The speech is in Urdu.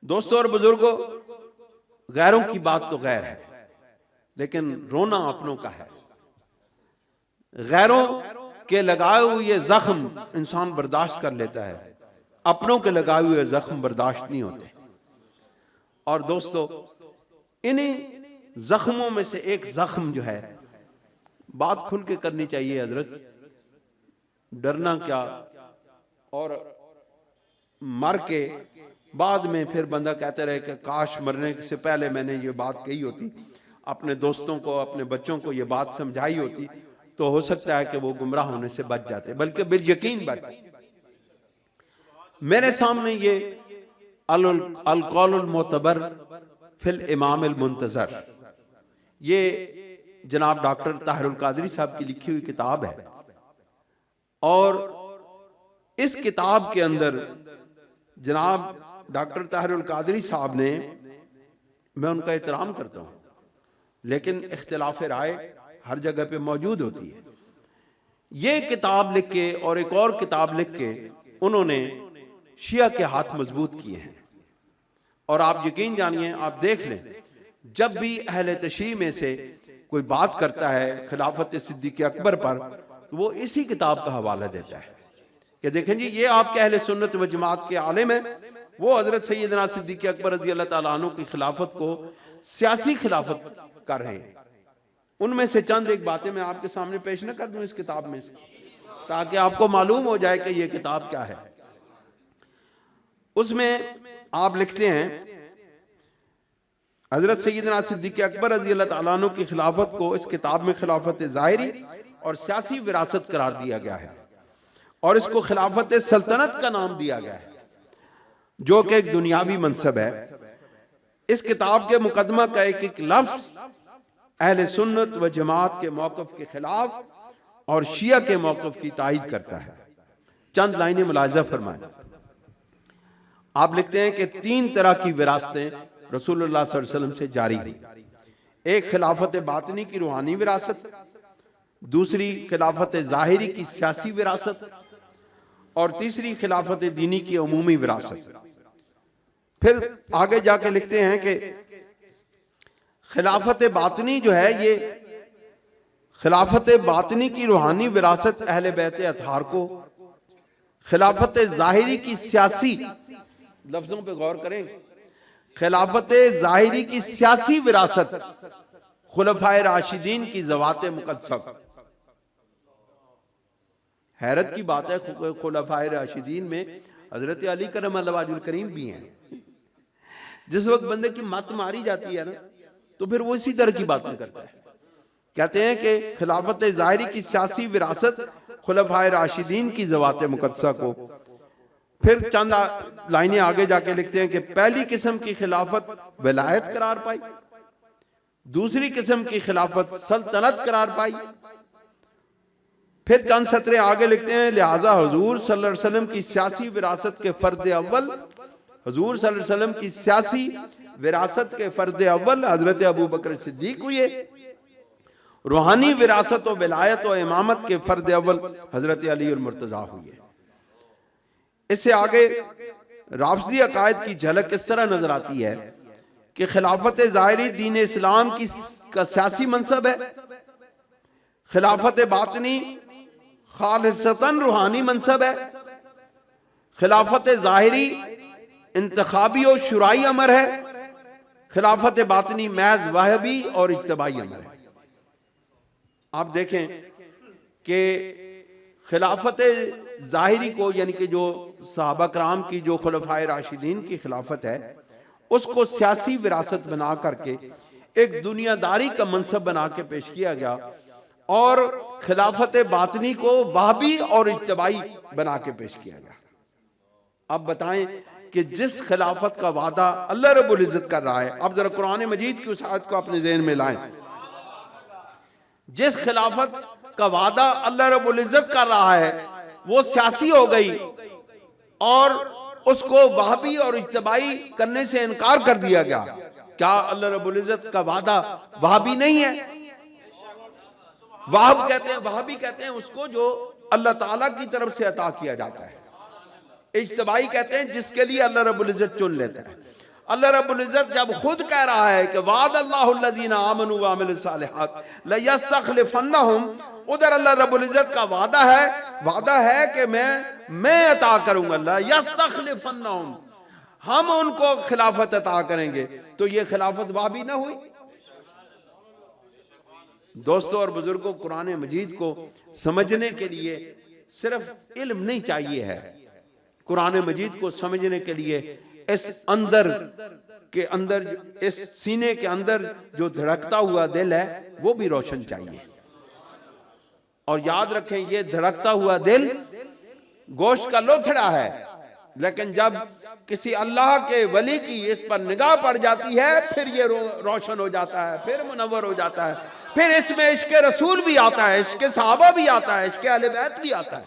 دوستوں اور بزرگوں، غیروں کی بات تو غیر ہے، لیکن رونا اپنوں کا ہے۔ غیروں کے لگائے ہوئے زخم انسان برداشت کر لیتا ہے، اپنوں کے لگائے ہوئے زخم برداشت نہیں ہوتے۔ اور دوستو، انہی زخموں میں سے ایک زخم جو ہے، بات کھل کے کرنی چاہیے حضرت، ڈرنا کیا، اور مر کے بعد میں پھر بندہ کہتے رہے کہ کاش مرنے سے پہلے میں نے یہ بات کہی ہوتی، اپنے دوستوں کو، اپنے بچوں کو یہ بات سمجھائی ہوتی، تو ہو سکتا ہے کہ وہ گمراہ ہونے سے بچ جاتے، بلکہ بالیقین بچ جاتے۔ میرے سامنے یہ القول المعتبر فی الامام المنتظر، یہ جناب ڈاکٹر طاہر القادری صاحب کی لکھی ہوئی کتاب ہے، اور اس کتاب کے اندر جناب ڈاکٹر طاہر القادری صاحب نے، میں ان کا احترام کرتا ہوں، لیکن اختلاف رائے ہر جگہ پہ موجود ہوتی ہے۔ یہ کتاب لکھ کے اور ایک اور کتاب لکھ کے انہوں نے شیعہ کے ہاتھ مضبوط کیے ہیں۔ اور آپ یقین جانیے، آپ دیکھ لیں، جب بھی اہل تشیع میں سے کوئی بات کرتا ہے خلافت صدیق اکبر پر، تو وہ اسی کتاب کا حوالہ دیتا ہے کہ دیکھیں جی، یہ آپ کے اہل سنت و جماعت کے عالم ہیں، وہ حضرت سیدنا صدیق اکبر رضی اللہ تعالیٰ عنہ کی خلافت کو سیاسی خلافت کر رہے ہیں۔ ان میں سے چند ایک باتیں میں آپ کے سامنے پیش نہ کر دوں اس کتاب میں سے، تاکہ آپ کو معلوم ہو جائے کہ یہ کتاب کیا ہے۔ اس میں آپ لکھتے ہیں، حضرت سیدنا صدیق اکبر رضی اللہ تعالیٰ عنہ کی خلافت کو اس کتاب میں خلافت ظاہری اور سیاسی وراثت قرار دیا گیا ہے، اور اس کو خلافت سلطنت کا نام دیا گیا ہے، جو کہ ایک دنیاوی منصب ہے۔ اس کتاب کے مقدمہ کا ایک ایک لفظ اہل سنت و جماعت کے موقف کے خلاف اور شیعہ کے موقف کی تائید کرتا ہے۔ چند لائنیں ملاحظہ فرمائیں۔ آپ لکھتے ہیں کہ تین طرح کی وراثتیں رسول اللہ صلی اللہ علیہ وسلم سے جاری ہوئی۔ ایک خلافت باطنی کی روحانی وراثت، دوسری خلافت ظاہری کی سیاسی وراثت، اور تیسری خلافت دینی کی عمومی وراثت۔ پھر آگے جا کے لکھتے ہیں کہ خلافت باطنی جو ہے، یہ خلافت باطنی کی روحانی وراثت اہل بیت اطہار کو، خلافت ظاہری کی سیاسی، لفظوں پہ غور کریں، خلافت ظاہری کی سیاسی وراثت خلفائے راشدین کی ذوات مقدسہ۔ حیرت کی بات ہے، خلفائے راشدین میں حضرت علی کرم اللہ وجہ الکریم بھی ہیں۔ جس وقت بندے کی مت ماری جاتی ہے نا، تو پھر وہ اسی طرح کی باتیں کرتا ہے۔ کہتے ہیں کہ خلافت ظاہری کی سیاسی وراثت خلفائے راشدین کی ذوات مقدسہ کو۔ پھر چند لائنیں آگے جا کے لکھتے ہیں کہ پہلی قسم کی خلافت ولایت قرار پائی، دوسری قسم کی خلافت سلطنت قرار پائی۔ پھر چند سطریں آگے لکھتے ہیں، لہٰذا حضور صلی اللہ علیہ وسلم کی سیاسی وراثت کے فرد اول، حضور صلی اللہ علیہ وسلم کی سیاسی وراثت کے فرد اول حضرت ابو بکر صدیق ہوئے، روحانی وراثت و ولایت و امامت کے فرد اول حضرت علی المرتضیٰ ہوئے۔ اس سے آگے رافضی عقائد کی جھلک اس طرح نظر آتی ہے کہ خلافت ظاہری دین اسلام کا سیاسی منصب ہے، خلافت باطنی خالصتاً روحانی منصب ہے، خلافت ظاہری انتخابی و شرعی امر ہے، خلافت باطنی محض وہبی اور اجتماعی امر ہے۔ آپ دیکھیں کہ خلافت ظاہری کو، یعنی کہ جو صحابہ کرام کی جو خلفائے راشدین کی خلافت ہے، اس کو سیاسی وراثت بنا کر کے ایک دنیا داری کا منصب بنا کے پیش کیا گیا، اور خلافت باطنی کو وہابی اور اجتماعی بنا کے پیش کیا گیا۔ اب بتائیں کہ جس خلافت کا وعدہ اللہ رب العزت کر رہا ہے، اب ذرا قرآن مجید کی اس آیت کو اپنے ذہن میں لائیں، جس خلافت کا وعدہ اللہ رب العزت کر رہا ہے وہ سیاسی ہو گئی، اور اس کو وہابی اور اجتماعی کرنے سے انکار کر دیا گیا۔ کیا اللہ رب العزت کا وعدہ وہابی نہیں ہے؟ وہابی کہتے ہیں اس کو جو اللہ تعالیٰ کی طرف سے عطا کیا جاتا ہے، اجتماعی کہتے ہیں جس کے لیے اللہ رب العزت چن لیتا ہے۔ اللہ رب العزت جب خود کہہ رہا ہے کہ وعد اللہ الذین آمنوا وعملوا الصالحات لیستخلفنہم، ادھر اللہ رب العزت کا وعدہ ہے کہ میں عطا کروں گا، لیستخلفنہم، ہم ان کو خلافت عطا کریں گے. تو یہ خلافت وابی نہ ہوئی؟ دوستوں اور بزرگوں، قرآن مجید کو سمجھنے کے لیے صرف علم نہیں چاہیے ہے. قرآن مجید کو سمجھنے کے لیے اس سینے کے اندر جو دھڑکتا ہوا دل ہے وہ بھی روشن چاہیے. اور یاد رکھیں یہ دھڑکتا ہوا دل گوشت کا لوتھڑا ہے، لیکن جب کسی اللہ کے ولی کی اس پر نگاہ پڑ جاتی ہے پھر یہ روشن ہو جاتا ہے، پھر منور ہو جاتا ہے، پھر اس میں عشق رسول بھی آتا ہے، عشق صحابہ بھی آتا ہے، عشق اہل بیت بھی آتا ہے.